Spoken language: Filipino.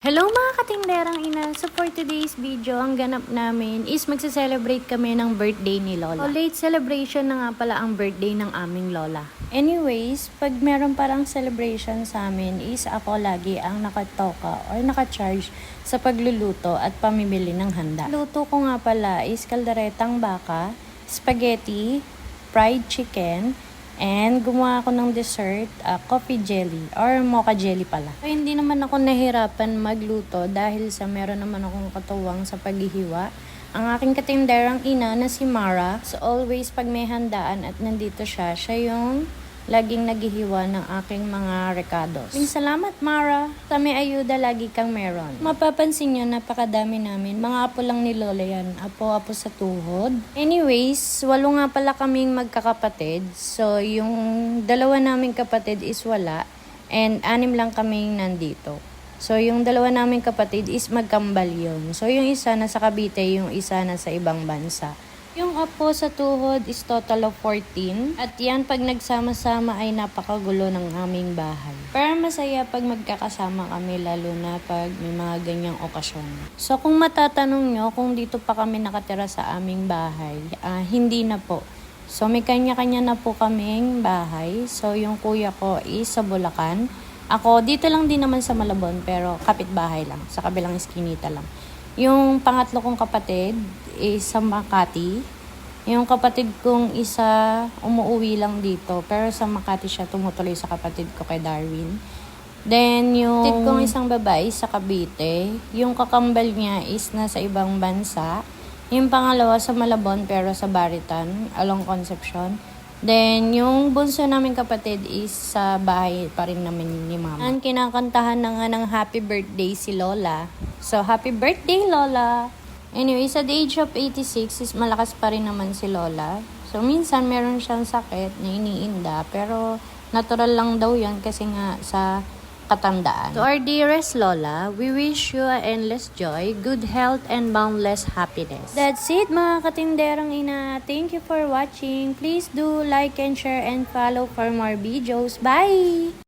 Hello mga katinderang ina! So for today's video, ang ganap namin is magse-celebrate kami ng birthday ni Lola. So late celebration na nga pala ang birthday ng aming Lola. Anyways, pag meron parang celebration sa amin is ako lagi ang nakatoka or nakacharge sa pagluluto at pamimili ng handa. Luto ko nga pala is kalderetang baka, spaghetti, fried chicken, and gumawa ako ng dessert, coffee jelly or mocha jelly pala. So, hindi naman ako nahirapan magluto dahil sa meron naman akong katuwang sa paghihiwa. Ang aking katinderang ina na si Mara, so always pag may handaan at nandito siya yung laging naghihiwa ng aking mga recados. Salamat Mara, sa may ayuda lagi kang meron. Mapapansin nyo, napakadami namin. Mga apo lang ni Lola yan. Apo-apo sa tuhod. Anyways, 8 nga pala kaming magkakapatid. So, yung 2 naming kapatid is wala. And 6 lang kaming nandito. So, yung 2 naming kapatid is magkambal yun. So, yung isa nasa Cavite, yung isa nasa ibang bansa. Yung apo sa tuhod is total of 14. At yan, pag nagsama-sama ay napakagulo ng aming bahay. Pero masaya pag magkakasama kami, lalo na pag may mga ganyang okasyon. So kung matatanong nyo kung dito pa kami nakatira sa aming bahay, hindi na po. So may kanya-kanya na po kaming bahay. So yung kuya ko is sa Bulacan. Ako dito lang din naman sa Malabon, pero kapitbahay lang. Sa kabilang iskinita lang. Yung pangatlo kong kapatid is sa Makati. Yung kapatid kong isa umuwi lang dito. Pero sa Makati siya tumutuloy sa kapatid ko kay Darwin. Then yung kapatid kong isang babae sa Cavite. Yung kakambal niya is nasa ibang bansa. Yung pangalawa sa Malabon pero sa Baritan along Concepcion. Then, yung bunso namin kapatid is sa bahay pa rin namin ni Mama. Ang kinakantahan na nga ng happy birthday si Lola. So, happy birthday, Lola! Anyway, sa the age of 86 is malakas pa rin naman si Lola. So, minsan meron siyang sakit na iniinda. Pero, natural lang daw yan kasi nga sa katandaan. To our dearest Lola, we wish you endless joy, good health, and boundless happiness. That's it mga katinderang ina. Thank you for watching. Please do like and share and follow for more videos. Bye!